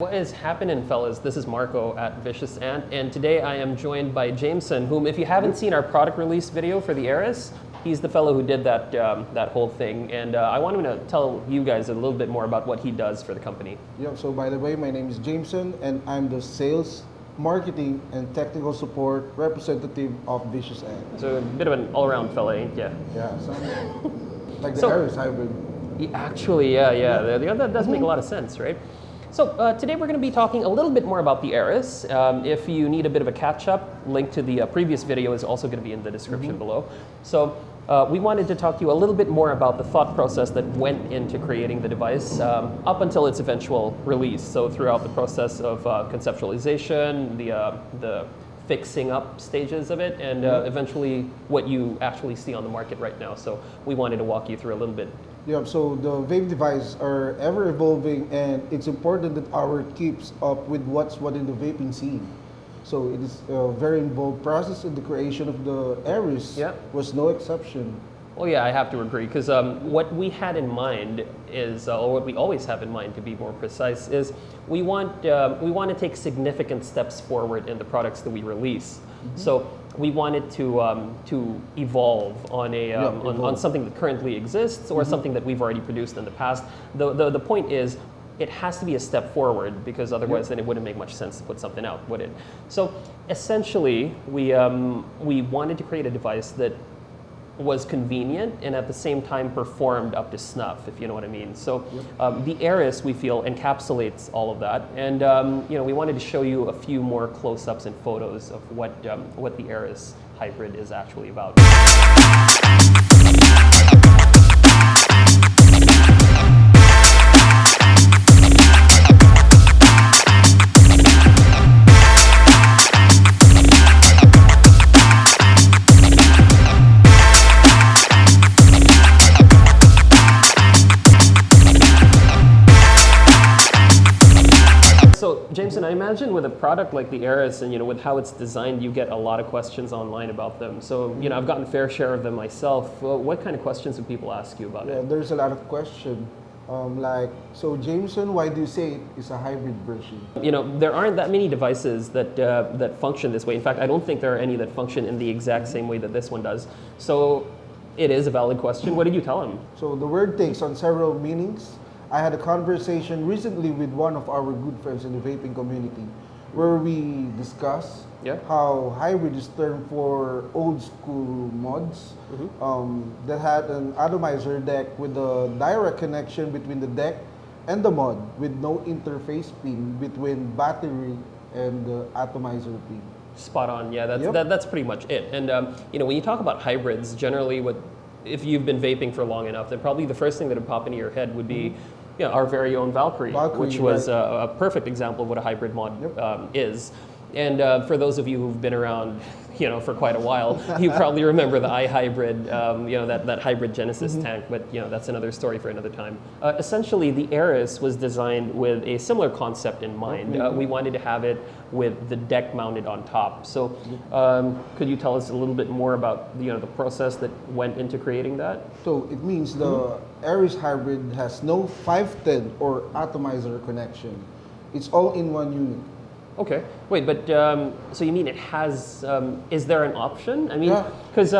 What is happening, fellas? This is Marco at Vicious Ant, and today I am joined by Jameson, whom, if you haven't seen our product release video for the Eris, he's the fellow who did that that whole thing, and I want him to tell you guys a little bit more about what he does for the company. Yeah, so by the way, my name is Jameson, and I'm the sales, marketing, and technical support representative of Vicious Ant. So a bit of an all-around fella, ain't ya? Yeah, so like the Eris Hybrid. Actually, yeah. That does make a lot of sense, right? So today we're going to be talking a little bit more about the Eris. If you need a bit of a catch-up, link to the previous video is also going to be in the description below. So we wanted to talk to you a little bit more about the thought process that went into creating the device up until its eventual release. So throughout the process of conceptualization, the fixing up stages of it, and eventually what you actually see on the market right now. So we wanted to walk you through a little bit. Yeah, so the vape devices are ever evolving, and it's important that our keeps up with what's in the vaping scene. So it is a very involved process, and the creation of the Eris was no exception. Well, yeah, I have to agree, because what we had in mind is, or what we always have in mind, to be more precise, is we want to take significant steps forward in the products that we release. So we wanted to evolve on on something that currently exists, or something that we've already produced in the past. The point is, it has to be a step forward, because otherwise then it wouldn't make much sense to put something out, would it? So essentially, we wanted to create a device that was convenient and at the same time performed up to snuff, if you know what I mean. So the Eris, we feel, encapsulates all of that, and we wanted to show you a few more close-ups and photos of what the Eris Hybrid is actually about. So, Jameson, I imagine with a product like the Eris, and with how it's designed, you get a lot of questions online about them. So, I've gotten a fair share of them myself. What kind of questions do people ask you about it? There's a lot of questions. So Jameson, why do you say it is a hybrid version? There aren't that many devices that function this way. In fact, I don't think there are any that function in the exact same way that this one does. So, it is a valid question. What did you tell him? So the word takes on several meanings. I had a conversation recently with one of our good friends in the vaping community, where we discussed how hybrid is termed for old school mods that had an atomizer deck with a direct connection between the deck and the mod, with no interface pin between battery and the atomizer pin. Spot on. Yeah, that's pretty much it. And when you talk about hybrids, generally, if you've been vaping for long enough, then probably the first thing that would pop into your head would be our very own Valkyrie, which was a perfect example of what a hybrid mod is. And for those of you who've been around, for quite a while, you probably remember the iHybrid, that hybrid Genesis tank. But that's another story for another time. Essentially, the Eris was designed with a similar concept in mind. We wanted to have it with the deck mounted on top. So, could you tell us a little bit more about the process that went into creating that? So it means the Eris Hybrid has no 510 or atomizer connection. It's all in one unit. Okay. Wait, but so you mean it has? Is there an option? I mean, because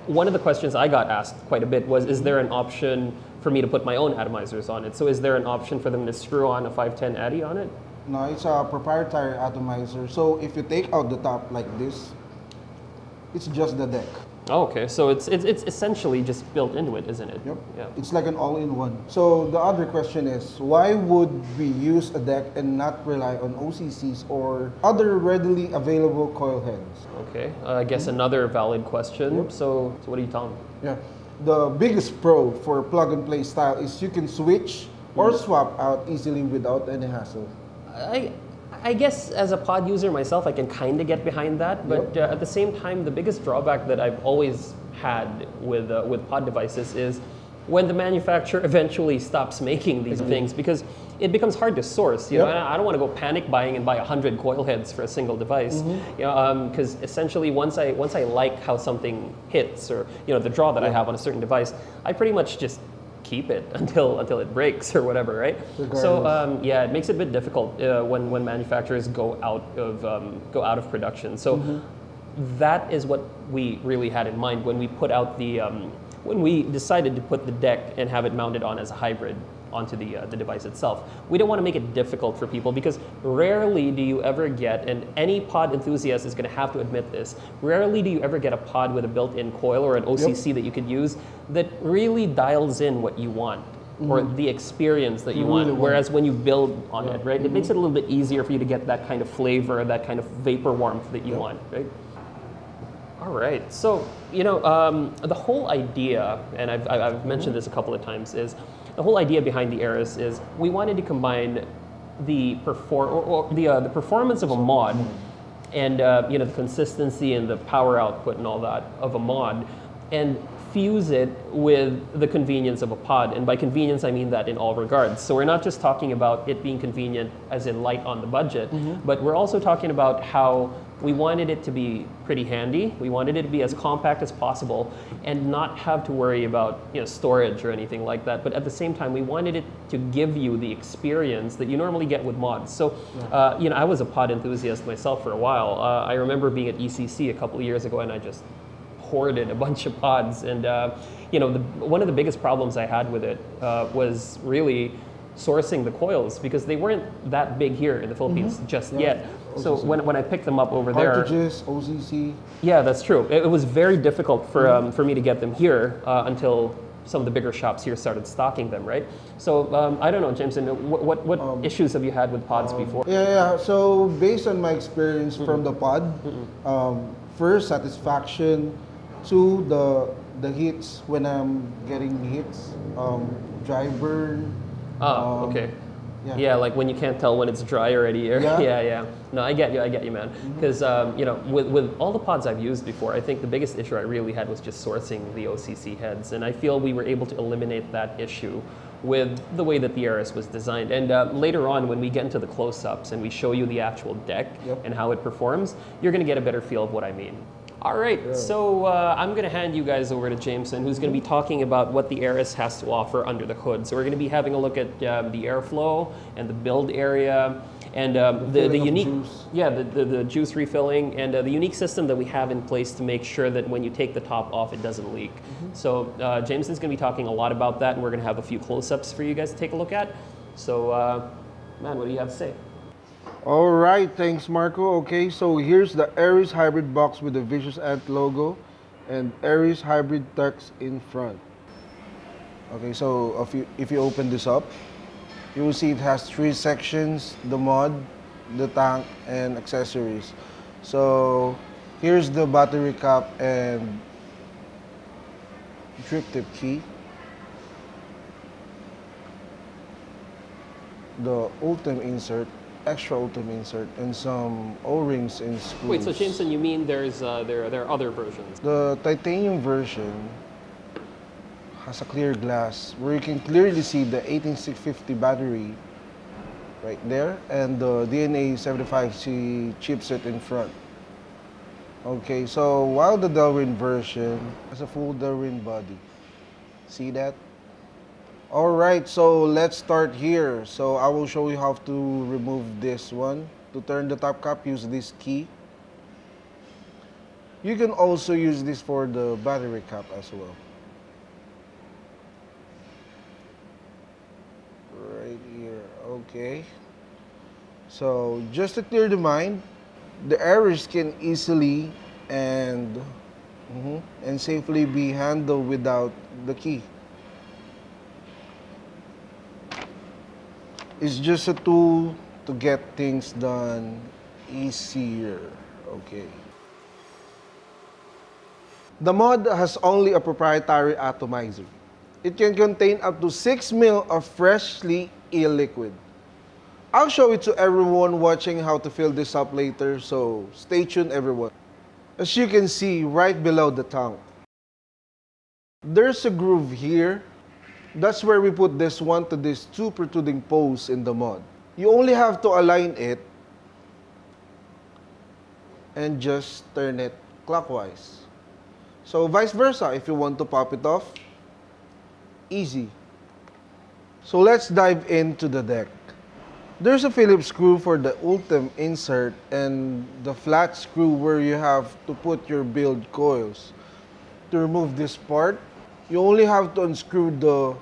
one of the questions I got asked quite a bit was, is there an option for me to put my own atomizers on it? So is there an option for them to screw on a 510 Addy on it? No, it's a proprietary atomizer. So if you take out the top like this, it's just the deck. Oh, okay. So it's essentially just built into it, isn't it? Yep. Yeah. It's like an all-in-one. So the other question is, why would we use a deck and not rely on OCCs or other readily available coil heads? Okay. I guess another valid question. So what do you tell them? Yeah. The biggest pro for plug-and-play style is you can switch or swap out easily without any hassle. I guess as a pod user myself, I can kind of get behind that, but at the same time, the biggest drawback that I've always had with pod devices is when the manufacturer eventually stops making these things, because it becomes hard to source. I don't want to go panic buying and buy 100 coil heads for a single device. Because essentially, once I like how something hits, or the draw that I have on a certain device, I pretty much just keep it until it breaks or whatever, right? So yeah, it makes it a bit difficult when manufacturers go out of production. So that is what we really had in mind when we put out when we decided to put the deck and have it mounted on as a hybrid onto the device itself. We don't want to make it difficult for people because rarely do you ever get, and any pod enthusiast is going to have to admit this, rarely do you ever get a pod with a built-in coil or an OCC that you could use that really dials in what you want or the experience that you want. Whereas when you build on it, right, it makes it a little bit easier for you to get that kind of flavor, that kind of vapor warmth that you want, right? All right, so the whole idea, and I've mentioned this a couple of times, is the whole idea behind the Eris is we wanted to combine the performance of a mod and the consistency and the power output and all that of a mod, and fuse it with the convenience of a pod. And by convenience, I mean that in all regards. So we're not just talking about it being convenient as in light on the budget, but we're also talking about how we wanted it to be pretty handy. We wanted it to be as compact as possible and not have to worry about storage or anything like that. But at the same time, we wanted it to give you the experience that you normally get with mods. So, I was a pod enthusiast myself for a while. I remember being at ECC a couple of years ago, and I just hoarded a bunch of pods. And one of the biggest problems I had with it was really sourcing the coils because they weren't that big here in the Philippines just yet. So when I picked them up over there, cartridges, OCC. Yeah, that's true. It was very difficult for me to get them here until some of the bigger shops here started stocking them, right? So I don't know, Jameson, what issues have you had with pods before? Yeah. So based on my experience from the pod, first satisfaction, two the hits when I'm getting hits, dry burn. Okay. Yeah, like when you can't tell when it's dry already. Yeah. No, I get you, man. Because with all the pods I've used before, I think the biggest issue I really had was just sourcing the OCC heads, and I feel we were able to eliminate that issue with the way that the Eris was designed. And later on, when we get into the close-ups and we show you the actual deck and how it performs, you're going to get a better feel of what I mean. All right, so I'm going to hand you guys over to Jameson, who's going to be talking about what the Eris has to offer under the hood. So we're going to be having a look at the airflow and the build area and the unique, the juice refilling and the unique system that we have in place to make sure that when you take the top off, it doesn't leak. So Jameson's going to be talking a lot about that, and we're going to have a few close-ups for you guys to take a look at. So, man, what do you have to say? All right, thanks, Marco. Okay, so here's the Eris Hybrid box with the Vicious Ant logo and Eris Hybrid text in front. Okay, so if you open this up, you will see it has 3 sections: the mod, the tank, and accessories. So here's the battery cap and drip tip key, the Ultim insert, extra Ultim insert, and some O-rings and screws. Wait, so Jameson, you mean there are other versions? The titanium version has a clear glass where you can clearly see the 18650 battery right there and the DNA 75C chipset in front. Okay, so while the Delrin version has a full Delrin body. See that? Alright, so let's start here. So I will show you how to remove this one. To turn the top cap, use this key. You can also use this for the battery cap as well. Right here, okay. So just to clear the mind, the Eris can easily and safely be handled without the key. It's just a tool to get things done easier, okay. The mod has only a proprietary atomizer. It can contain up to 6 ml of freshly e-liquid. I'll show it to everyone watching how to fill this up later, so stay tuned everyone. As you can see right below the tank, there's a groove here. That's where we put this one to these 2 protruding posts in the mod. You only have to align it and just turn it clockwise. So vice versa, if you want to pop it off, easy. So let's dive into the deck. There's a Phillips screw for the Ultim insert and the flat screw where you have to put your build coils. To remove this part, you only have to unscrew the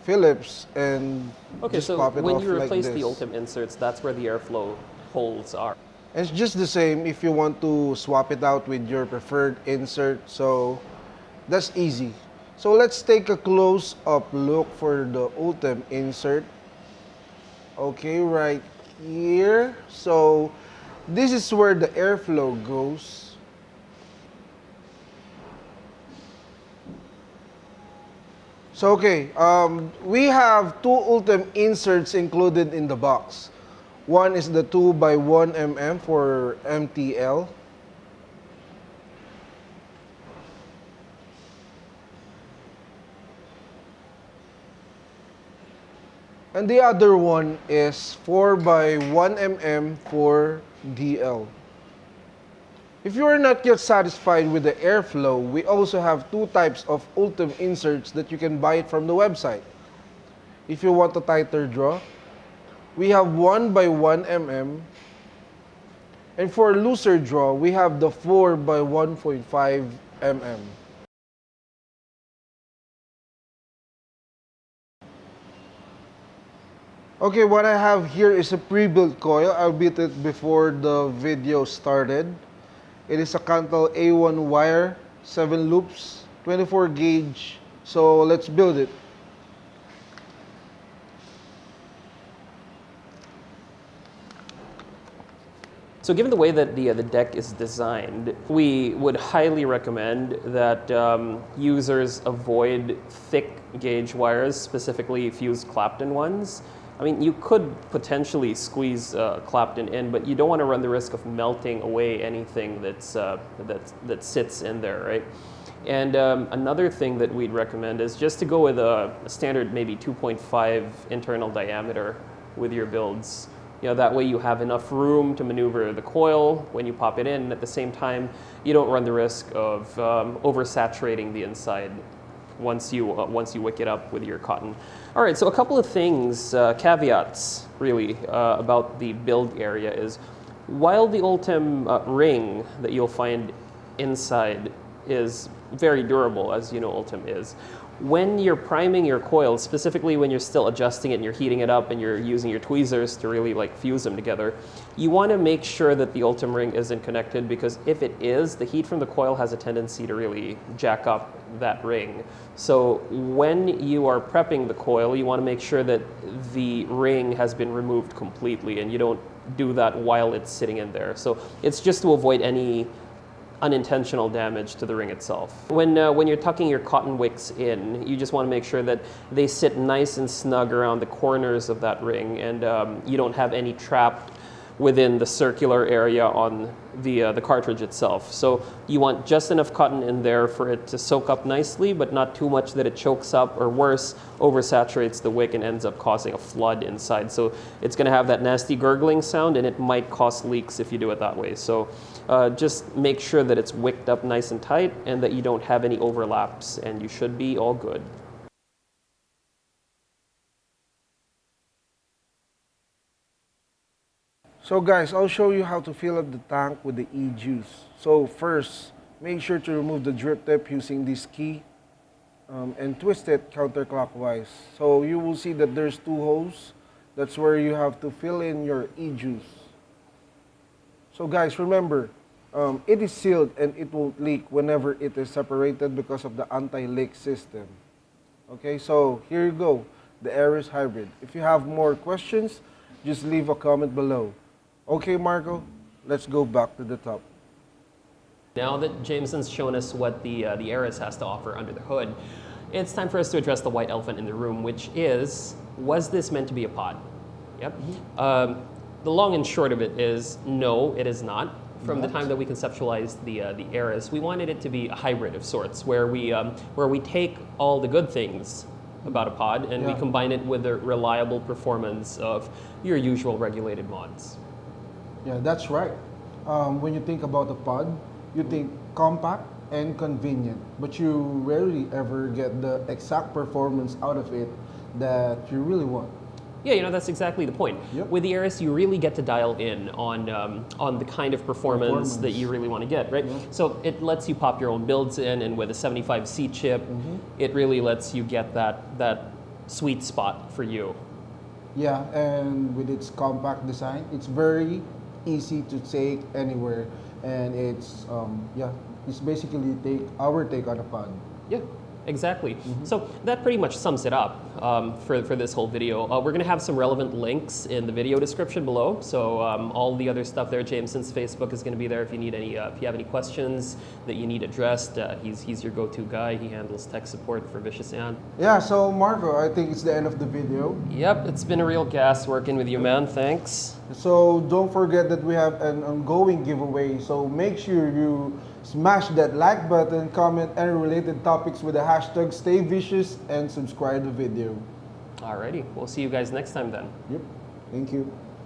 Phillips and just pop it when off you like replace this. the Ultim inserts, that's where the airflow holes are. And it's just the same if you want to swap it out with your preferred insert, so that's easy. So let's take a close-up look for the Ultim insert. Okay, right here. So this is where the airflow goes. So okay, we have two Ultim inserts included in the box. One is the 2x1 mm for MTL. And the other one is 4x1 mm for DL. If you are not yet satisfied with the airflow, we also have two types of Ultim inserts that you can buy it from the website. If you want a tighter draw, we have 1x1 mm. And for looser draw, we have the 4x1.5 mm. Okay, what I have here is a pre-built coil. I built it before the video started. It is a Cantal A1 wire, 7 loops, 24 gauge. So let's build it. So given the way that the deck is designed, we would highly recommend that users avoid thick gauge wires, specifically fused Clapton ones. I mean, you could potentially squeeze Clapton in, but you don't want to run the risk of melting away anything that sits in there, right? And another thing that we'd recommend is just to go with a standard maybe 2.5 internal diameter with your builds. You know, that way you have enough room to maneuver the coil when you pop it in, and at the same time, you don't run the risk of oversaturating the inside once you wick it up with your cotton. All right, so a couple of things, caveats really, about the build area is, while the Ultim ring that you'll find inside is very durable, as you know Ultim is, when you're priming your coils, specifically when you're still adjusting it and you're heating it up and you're using your tweezers to really like fuse them together, you want to make sure that the Ultim ring isn't connected, because if it is, the heat from the coil has a tendency to really jack up that ring. So when you are prepping the coil, you want to make sure that the ring has been removed completely, and you don't do that while it's sitting in there. So it's just to avoid any unintentional damage to the ring itself. When you're tucking your cotton wicks in, you just want to make sure that they sit nice and snug around the corners of that ring, and you don't have any trapped within the circular area on the cartridge itself. So you want just enough cotton in there for it to soak up nicely, but not too much that it chokes up, or worse, oversaturates the wick and ends up causing a flood inside. So it's going to have that nasty gurgling sound, and it might cause leaks if you do it that way. So just make sure that it's wicked up nice and tight and that you don't have any overlaps, and you should be all good. So guys, I'll show you how to fill up the tank with the e-juice. So first, make sure to remove the drip tip using this key and twist it counterclockwise. So you will see that there's two holes. That's where you have to fill in your e-juice. So guys, remember, it is sealed and it won't leak whenever it is separated because of the anti-leak system. Okay, so here you go, the Eris Hybrid. If you have more questions, just leave a comment below. Okay, Marco, let's go back to the top. Now that Jameson's shown us what the Eris has to offer under the hood, it's time for us to address the white elephant in the room, which is, was this meant to be a pod? Yep. Mm-hmm. The long and short of it is, no, it is not. From the time that we conceptualized the Eris, we wanted it to be a hybrid of sorts, where we take all the good things about a pod and we combine it with the reliable performance of your usual regulated mods. Yeah, that's right. When you think about a pod, you think compact and convenient, but you rarely ever get the exact performance out of it that you really want. Yeah, you know, that's exactly the point. Yep. With the Eris, you really get to dial in on the kind of performance that you really want to get, right? Yeah. So it lets you pop your own builds in, and with a 75C chip, it really lets you get that sweet spot for you. Yeah, and with its compact design, it's very easy to take anywhere, and it's it's basically our take on a pod. Yeah, exactly. So that pretty much sums it up for this whole video. We're going to have some relevant links in the video description below. So all the other stuff there, Jameson's Facebook is going to be there if you need any, if you have any questions that you need addressed. He's your go-to guy. He handles tech support for Vicious Ant. Yeah, so Marco, I think it's the end of the video. Yep, it's been a real gas working with you, man. Thanks. So don't forget that we have an ongoing giveaway. So make sure you smash that like button, comment any related topics with the hashtag StayVicious, and subscribe the video. Alrighty, we'll see you guys next time then. Yep. Thank you.